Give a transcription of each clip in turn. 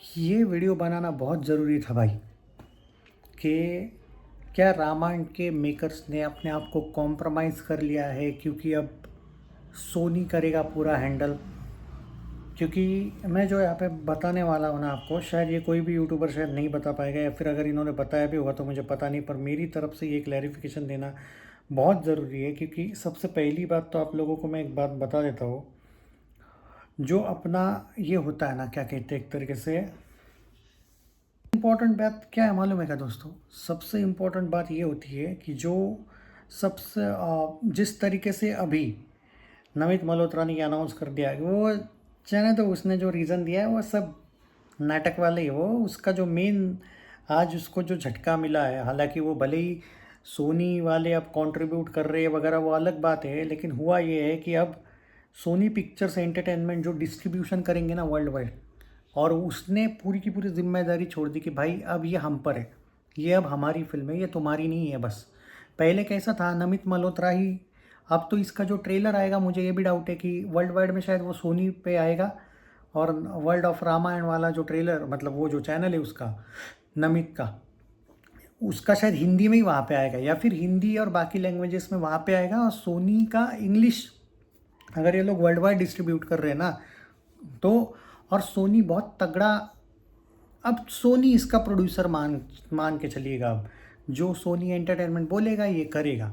ये वीडियो बनाना बहुत ज़रूरी था भाई कि क्या रामायण के मेकर्स ने अपने आप को कॉम्प्रोमाइज़ कर लिया है क्योंकि अब सोनी करेगा पूरा हैंडल। क्योंकि मैं जो यहाँ पे बताने वाला हूँ ना आपको, शायद ये कोई भी यूट्यूबर शायद नहीं बता पाएगा, या फिर अगर इन्होंने बताया भी होगा तो मुझे पता नहीं, पर मेरी तरफ से ये क्लैरिफिकेशन देना बहुत ज़रूरी है। क्योंकि सबसे पहली बात तो आप लोगों को मैं एक बात बता देता हूँ, जो अपना ये होता है ना, क्या कहते हैं एक तरीके से, इम्पॉर्टेंट बात क्या है मालूम है क्या दोस्तों? सबसे इम्पॉर्टेंट बात ये होती है कि जो सबसे जिस तरीके से अभी नमित मल्होत्रा ने अनाउंस कर दिया है कि वो चाहे तो उसने जो रीज़न दिया है वो सब नाटक वाले ही, वो उसका जो मेन आज उसको जो झटका मिला है, हालांकि वो भले ही सोनी वाले अब कंट्रीब्यूट कर रहे हैं वगैरह वो अलग बात है, लेकिन हुआ ये है कि अब सोनी पिक्चर्स एंटरटेनमेंट जो डिस्ट्रीब्यूशन करेंगे ना वर्ल्ड वाइड, और उसने पूरी की पूरी जिम्मेदारी छोड़ दी कि भाई अब ये हम पर है, ये अब हमारी फिल्म है, ये तुम्हारी नहीं है बस। पहले कैसा था, नमित मल्होत्रा ही, अब तो इसका जो ट्रेलर आएगा मुझे ये भी डाउट है कि वर्ल्ड वाइड में शायद वो सोनी पे आएगा, और वर्ल्ड ऑफ रामायण वाला जो ट्रेलर, मतलब वो जो चैनल है उसका, नमित का, उसका शायद हिंदी में ही वहाँ पे आएगा, या फिर हिंदी और बाकी लैंग्वेजेस में वहाँ पे आएगा, और सोनी का इंग्लिश, अगर ये लोग वर्ल्ड वाइड डिस्ट्रीब्यूट कर रहे हैं ना तो। और सोनी बहुत तगड़ा, अब सोनी इसका प्रोड्यूसर मान मान के चलिएगा, अब जो सोनी एंटरटेनमेंट बोलेगा ये करेगा।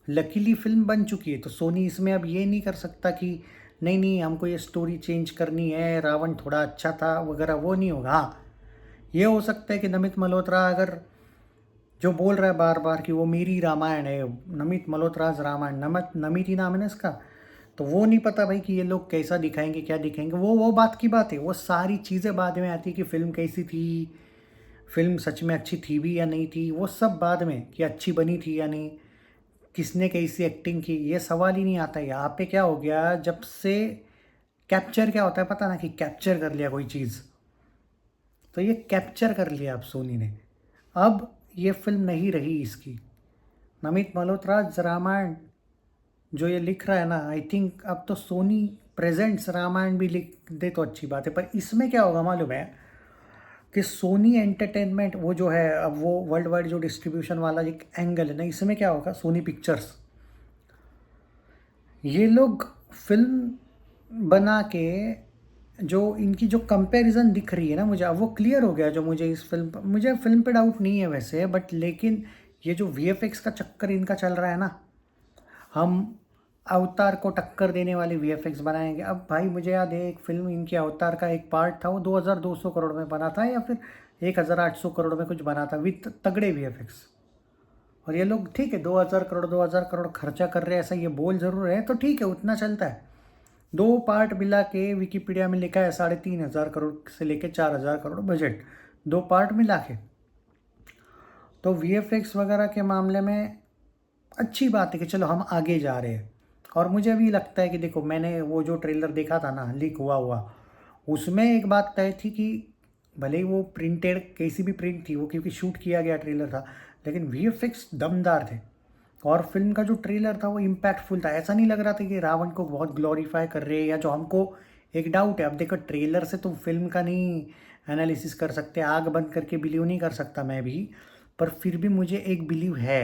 लकीली फिल्म बन चुकी है तो सोनी इसमें अब ये नहीं कर सकता कि नहीं नहीं हमको ये स्टोरी चेंज करनी है, रावण थोड़ा अच्छा था वगैरह, वो नहीं होगा। हाँ, ये हो सकता है कि नमित मल्होत्रा अगर जो बोल रहा है बार बार कि वो मेरी रामायण है, नमित मल्होत्राज रामायण, नमित ही नाम है ना इसका, तो वो नहीं पता भाई कि ये लोग कैसा दिखाएंगे क्या दिखाएंगे, वो बात की बात है। वो सारी चीज़ें बाद में आती कि फ़िल्म कैसी थी, फिल्म सच में अच्छी थी भी या नहीं थी, वो सब बाद में, कि अच्छी बनी थी या नहीं, किसने कैसी एक्टिंग की, ये सवाल ही नहीं आता। यहाँ पे क्या हो गया, जब से कैप्चर क्या होता है पता ना, कि कैप्चर कर लिया कोई चीज़, तो ये कैप्चर कर लिया अब सोनी ने। अब ये फिल्म नहीं रही इसकी, नमित मल्होत्रा रामायण जो ये लिख रहा है ना, आई थिंक अब तो सोनी प्रेजेंट्स रामायण भी लिख दे तो अच्छी बात है। पर इसमें क्या होगा मालूम है कि सोनी एंटरटेनमेंट वो जो है, अब वो वर्ल्ड वाइड जो डिस्ट्रीब्यूशन वाला एक एंगल है ना, इसमें क्या होगा, सोनी पिक्चर्स, ये लोग फिल्म बना के, जो इनकी जो कंपैरिजन दिख रही है ना मुझे, अब वो क्लियर हो गया। जो मुझे इस फिल्म पर, मुझे फिल्म पे डाउट नहीं है वैसे, बट लेकिन ये जो वीएफएक्स का चक्कर इनका चल रहा है ना, हम अवतार को टक्कर देने वाले वीएफएक्स बनाएंगे। अब भाई मुझे याद है एक फिल्म इनकी अवतार का एक पार्ट था, वो 2200 करोड़ में बना था, या फिर 1800 करोड़ में कुछ बना था, विथ तगड़े वीएफएक्स। और ये लोग ठीक है 2000 करोड़ 2000 करोड़ खर्चा कर रहे हैं, ऐसा ये बोल जरूर है, तो ठीक है उतना चलता है। दो पार्ट मिला के विकिपीडिया में लिखा है 3500 करोड़ से लेके 4000 करोड़ बजट, दो पार्ट मिला के। तो वीएफएक्स वगैरह के मामले में अच्छी बात है कि चलो हम आगे जा रहे हैं। और मुझे भी लगता है कि देखो, मैंने वो जो ट्रेलर देखा था ना लीक हुआ हुआ, उसमें एक बात तय थी कि भले ही वो प्रिंटेड कैसी भी प्रिंट थी वो, क्योंकि शूट किया गया ट्रेलर था, लेकिन वीएफएक्स दमदार थे। और फिल्म का जो ट्रेलर था वो इम्पैक्टफुल था, ऐसा नहीं लग रहा था कि रावण को बहुत ग्लोरीफाई कर रहे हैं, या जो हमको एक डाउट है। अब देखो ट्रेलर से तुम फिल्म का नहीं एनालिसिस कर सकते, आग बंद करके बिलीव नहीं कर सकता मैं भी, पर फिर भी मुझे एक बिलीव है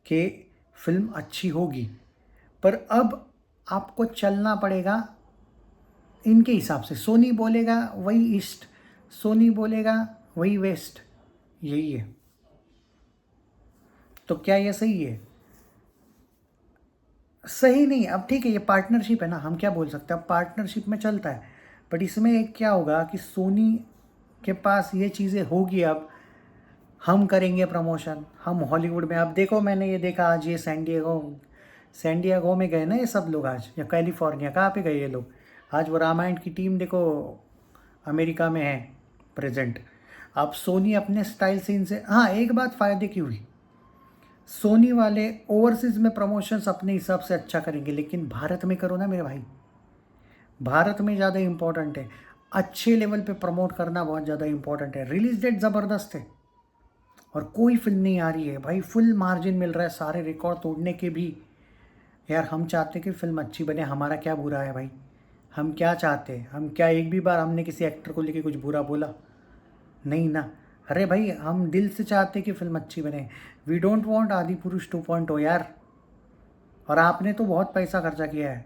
कि फिल्म अच्छी होगी। पर अब आपको चलना पड़ेगा इनके हिसाब से, सोनी बोलेगा वही ईस्ट, सोनी बोलेगा वही वेस्ट, यही है। तो क्या ये सही है? सही नहीं। अब ठीक है ये पार्टनरशिप है ना, हम क्या बोल सकते हैं, अब पार्टनरशिप में चलता है। बट इसमें एक क्या होगा कि सोनी के पास ये चीज़ें होगी, अब हम करेंगे प्रमोशन, हम हॉलीवुड में, अब देखो मैंने ये देखा आज, ये सैन डिएगो में गए ना ये सब लोग आज, या कैलिफोर्निया, कहाँ पे गए ये लोग आज, वो रामायण की टीम देखो अमेरिका में है प्रेजेंट। अब सोनी अपने स्टाइल से इनसे, हाँ एक बात फ़ायदे की हुई, सोनी वाले ओवरसीज़ में प्रमोशंस अपने हिसाब से अच्छा करेंगे, लेकिन भारत में करो ना मेरे भाई, भारत में ज़्यादा इम्पोर्टेंट है, अच्छे लेवल पे प्रमोट करना बहुत ज़्यादा इम्पोर्टेंट है। रिलीज डेट ज़बरदस्त है और कोई फिल्म नहीं आ रही है भाई, फुल मार्जिन मिल रहा है सारे रिकॉर्ड तोड़ने के भी। यार हम चाहते कि फिल्म अच्छी बने, हमारा क्या बुरा है भाई, हम क्या चाहते हैं? हम क्या एक भी बार हमने किसी एक्टर को लेके कुछ बुरा बोला? नहीं ना। अरे भाई, हम दिल से चाहते कि फिल्म अच्छी बने। वी डोंट वांट आदि पुरुष 2.0 यार। और आपने तो बहुत पैसा खर्चा किया है।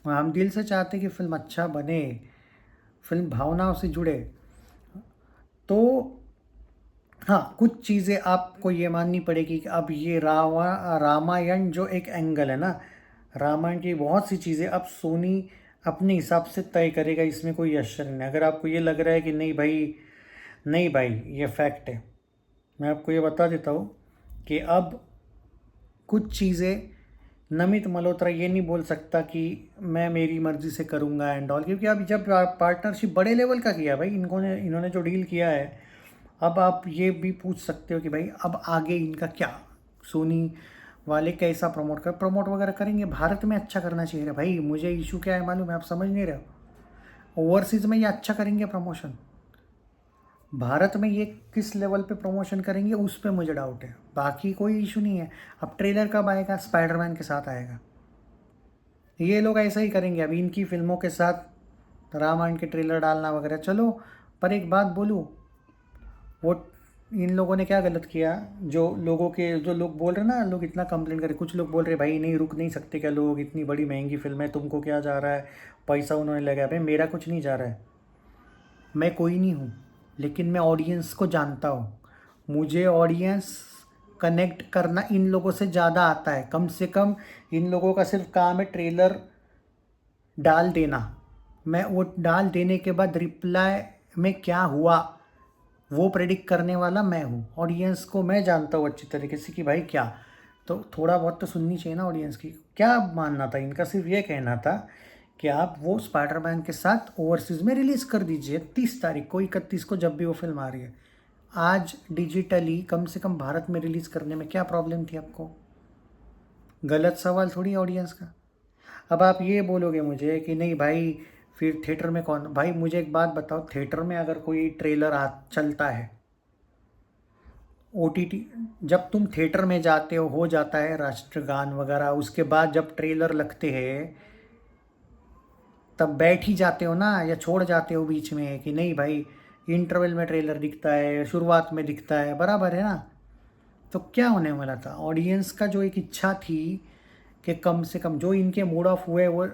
हम दिल से चाहते कि फिल्म अच्छा बने, फिल्म भावनाओं से जुड़े। तो हाँ, कुछ चीज़ें आपको ये माननी पड़ेगी कि अब ये रामायण जो एक एंगल है ना, रामायण की बहुत सी चीज़ें अब सोनी अपने हिसाब से तय करेगा, इसमें कोई आश्चर्य नहीं। अगर आपको ये लग रहा है कि नहीं भाई, नहीं भाई, ये फैक्ट है। मैं आपको ये बता देता हूँ कि अब कुछ चीज़ें नमित मल्होत्रा ये नहीं बोल सकता कि मैं मेरी मर्ज़ी से करूँगा एंड ऑल, क्योंकि अब जब पार्टनरशिप बड़े लेवल का किया भाई इन्होंने जो डील किया है, अब आप ये भी पूछ सकते हो कि भाई अब आगे इनका क्या, सोनी वाले कैसा प्रमोट वगैरह करेंगे। भारत में अच्छा करना चाहिए भाई। मुझे इशू क्या है मालूम है? आप समझ नहीं रहे हो। ओवरसीज़ में ये अच्छा करेंगे प्रमोशन, भारत में ये किस लेवल पे प्रमोशन करेंगे उस पे मुझे डाउट है। बाकी कोई इशू नहीं है। अब ट्रेलर कब आएगा? स्पाइडरमैन के साथ आएगा। ये लोग ऐसा ही करेंगे अभी इनकी फिल्मों के साथ, रामायण के ट्रेलर डालना वगैरह। चलो, पर एक बात बोलूँ, वो इन लोगों ने क्या गलत किया? जो लोग बोल रहे ना, लोग इतना कंप्लेंट करे, कुछ लोग बोल रहे भाई नहीं रुक नहीं सकते क्या लोग, इतनी बड़ी महंगी फिल्म है, तुमको क्या जा रहा है, पैसा उन्होंने लगाया। भाई मेरा कुछ नहीं जा रहा है, मैं कोई नहीं हूँ, लेकिन मैं ऑडियंस को जानता हूँ। मुझे ऑडियंस कनेक्ट करना इन लोगों से ज़्यादा आता है। कम से कम इन लोगों का सिर्फ काम है ट्रेलर डाल देना, मैं वो डाल देने के बाद रिप्लाई में क्या हुआ वो प्रेडिक्ट करने वाला मैं हूँ। ऑडियंस को मैं जानता हूँ अच्छी तरीके से कि भाई क्या, तो थोड़ा बहुत तो सुननी चाहिए ना ऑडियंस की। क्या मानना था इनका? सिर्फ ये कहना था कि आप वो स्पाइडरमैन के साथ ओवरसीज़ में रिलीज़ कर दीजिए 30 तारीख को, 31 को, जब भी वो फिल्म आ रही है। आज डिजिटली कम से कम भारत में रिलीज़ करने में क्या प्रॉब्लम थी आपको? गलत सवाल थोड़ी ऑडियंस का। अब आप ये बोलोगे मुझे कि नहीं भाई फिर थिएटर में कौन? भाई मुझे एक बात बताओ, थिएटर में अगर कोई ट्रेलर चलता है, ओटीटी, जब तुम थिएटर में जाते हो जाता है राष्ट्रगान वगैरह, उसके बाद जब ट्रेलर लगते हैं तब बैठ ही जाते हो ना, या छोड़ जाते हो बीच में कि नहीं भाई इंटरवल में ट्रेलर दिखता है, शुरुआत में दिखता है, बराबर है ना? तो क्या होने वाला था? ऑडियंस का जो एक इच्छा थी कि कम से कम जो इनके मूड ऑफ हुए वो,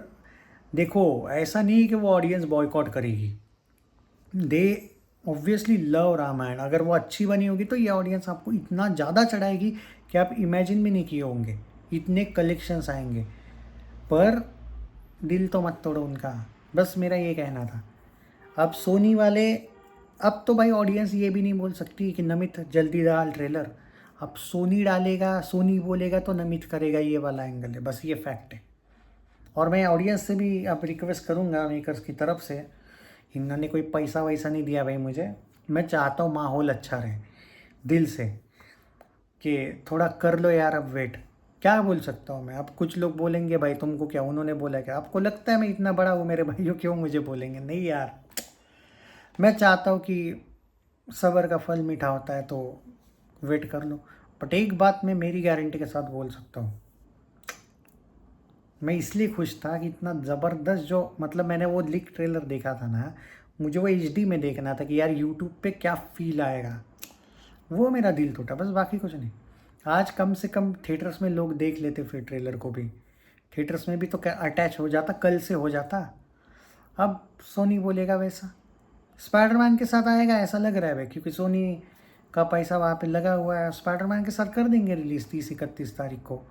देखो ऐसा नहीं कि वो ऑडियंस बॉयकॉट करेगी, दे ऑब्वियसली लव रामायण। अगर वो अच्छी बनी होगी तो ये ऑडियंस आपको इतना ज़्यादा चढ़ाएगी कि आप इमेजिन भी नहीं किए होंगे, इतने कलेक्शंस आएंगे। पर दिल तो मत तोड़ो उनका, बस मेरा ये कहना था। अब सोनी वाले, अब तो भाई ऑडियंस ये भी नहीं बोल सकती कि नमित जल्दी डाल ट्रेलर। अब सोनी डालेगा, सोनी बोलेगा तो नमित करेगा, ये वाला एंगल है, बस ये फैक्ट है। और मैं ऑडियंस से भी अब रिक्वेस्ट करूँगा मेकर्स की तरफ से, इन्होंने कोई पैसा वैसा नहीं दिया भाई मुझे, मैं चाहता हूँ माहौल अच्छा रहे दिल से, कि थोड़ा कर लो यार। अब वेट क्या बोल सकता हूँ मैं? अब कुछ लोग बोलेंगे भाई तुमको क्या उन्होंने बोला, क्या आपको लगता है मैं इतना बड़ा हूँ मेरे भाइयों, क्यों मुझे बोलेंगे? नहीं यार, मैं चाहता हूँ कि सब्र का फल मीठा होता है, तो वेट कर लो। बट एक बात मैं मेरी गारंटी के साथ बोल सकता हूँ, मैं इसलिए खुश था कि इतना ज़बरदस्त, जो मतलब मैंने वो लीक ट्रेलर देखा था ना, मुझे वो एचडी में देखना था कि यार यूट्यूब पे क्या फील आएगा, वो मेरा दिल टूटा बस, बाकी कुछ नहीं। आज कम से कम थिएटर्स में लोग देख लेते, फिर ट्रेलर को भी थिएटर्स में भी तो क्या अटैच हो जाता, कल से हो जाता। अब सोनी बोलेगा वैसा, स्पाइडरमैन के साथ आएगा ऐसा लग रहा है भाई, क्योंकि सोनी का पैसा वहाँ पे लगा हुआ है। स्पाइडरमैन के साथ कर देंगे रिलीज़ 30-31 तारीख को।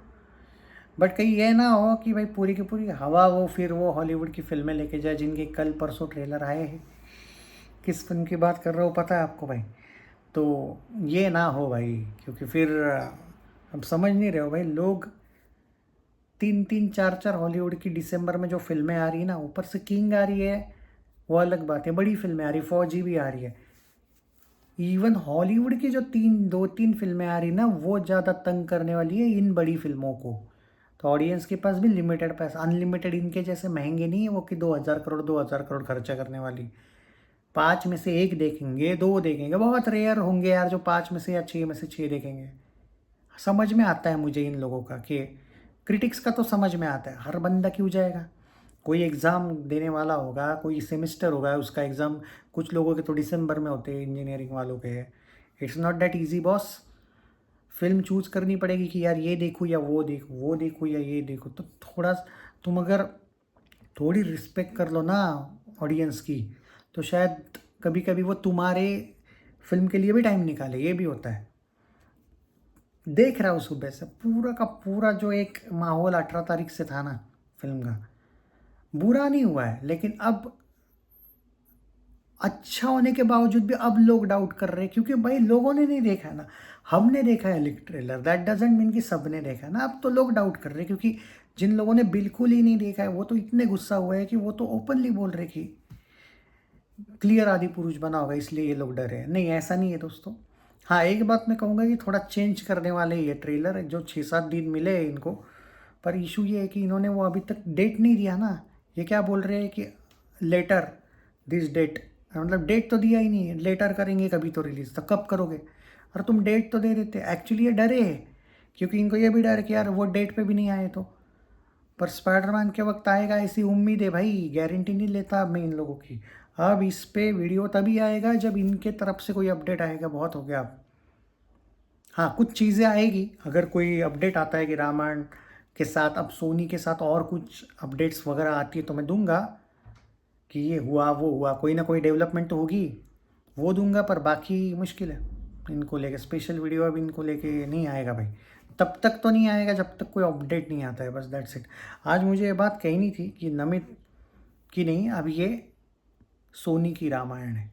बट कहीं ये ना हो कि भाई पूरी की पूरी हवा वो फिर वो हॉलीवुड की फिल्में लेके जाए, जिनके कल परसों ट्रेलर आए हैं। किस फिल्म की बात कर रहा हूँ पता है आपको भाई? तो ये ना हो भाई, क्योंकि फिर अब समझ नहीं रहे हो भाई, लोग 3-3 4-4 हॉलीवुड की दिसंबर में जो फिल्में आ रही है ना, ऊपर से किंग आ रही है, वो अलग बात है, बड़ी फिल्में आ रही, फौजी भी आ रही है। इवन हॉलीवुड की जो 2-3 फिल्में आ रही ना, वो ज़्यादा तंग करने वाली है इन बड़ी फिल्मों को। तो ऑडियंस के पास भी लिमिटेड पैसा, अनलिमिटेड इनके जैसे महंगे नहीं है वो कि 2,000 करोड़ 2,000 करोड़ खर्चा करने वाली। 5 में से 1 देखेंगे, 2 देखेंगे, बहुत रेयर होंगे यार जो 5 में से या 6 में से 6 देखेंगे। समझ में आता है मुझे इन लोगों का कि क्रिटिक्स का तो समझ में आता है, हर बंदा क्यों जाएगा। कोई एग्ज़ाम देने वाला होगा, कोई सेमेस्टर होगा, उसका एग्ज़ाम कुछ लोगों के तो दिसंबर में होते हैं, इंजीनियरिंग वालों के। It's not that easy boss. Film choose करनी पड़ेगी कि यार ये देखूँ या वो देखूँ या ये देखूँ। तो थोड़ा तुम अगर थोड़ी रिस्पेक्ट कर लो ना ऑडियंस की, तो शायद कभी-कभी वो तुम्हारे फ़िल्म के लिए भी टाइम निकाले, ये भी होता है। देख रहा हूँ सुबह से पूरा का पूरा जो एक माहौल 18 तारीख से था ना फ़िल्म का, बुरा नहीं हुआ है, लेकिन अब अच्छा होने के बावजूद भी अब लोग डाउट कर रहे हैं, क्योंकि भाई लोगों ने नहीं देखा है ना, हमने देखा है leak trailer, that doesn't mean कि सबने देखा है ना। अब तो लोग डाउट कर रहे हैं, क्योंकि जिन लोगों ने बिल्कुल ही नहीं देखा है वो तो इतने गुस्सा हुए हैं कि वो तो ओपनली बोल रहे कि क्लियर आदि पुरुष बना होगा इसलिए ये लोग डरे हैं। नहीं, ऐसा नहीं है दोस्तों। हाँ, एक बात मैं कहूँगा कि थोड़ा चेंज करने वाले ये ट्रेलर, जो 6-7 दिन मिले हैं इनको, पर इशू ये है कि इन्होंने वो अभी तक डेट नहीं दिया ना। ये क्या बोल रहे हैं कि लेटर दिस डेट, मतलब डेट तो दिया ही नहीं है, लेटर करेंगे कभी तो रिलीज़, तो कब करोगे? और तुम डेट तो दे देते। एक्चुअली ये डरे हैं, क्योंकि इनको ये भी डर है कि यार वो डेट पे भी नहीं आए तो। पर स्पाइडरमैन के वक्त आएगा ऐसी उम्मीद है भाई, गारंटी नहीं लेता मैं इन लोगों की। अब इस पे वीडियो तभी आएगा जब इनके तरफ से कोई अपडेट आएगा। बहुत हो गया अब। हाँ, कुछ चीज़ें आएगी, अगर कोई अपडेट आता है कि रामायण के साथ अब सोनी के साथ और कुछ अपडेट्स वगैरह आती है तो मैं दूंगा कि ये हुआ वो हुआ, कोई ना कोई डेवलपमेंट तो होगी, वो दूंगा। पर बाकी मुश्किल है इनको लेके, स्पेशल वीडियो अब इनको लेके नहीं आएगा भाई। तब तक तो नहीं आएगा जब तक कोई अपडेट नहीं आता है, बस दैट्स इट। आज मुझे ये बात कहनी थी कि नमित की नहीं, अब ये सोनी की रामायण है।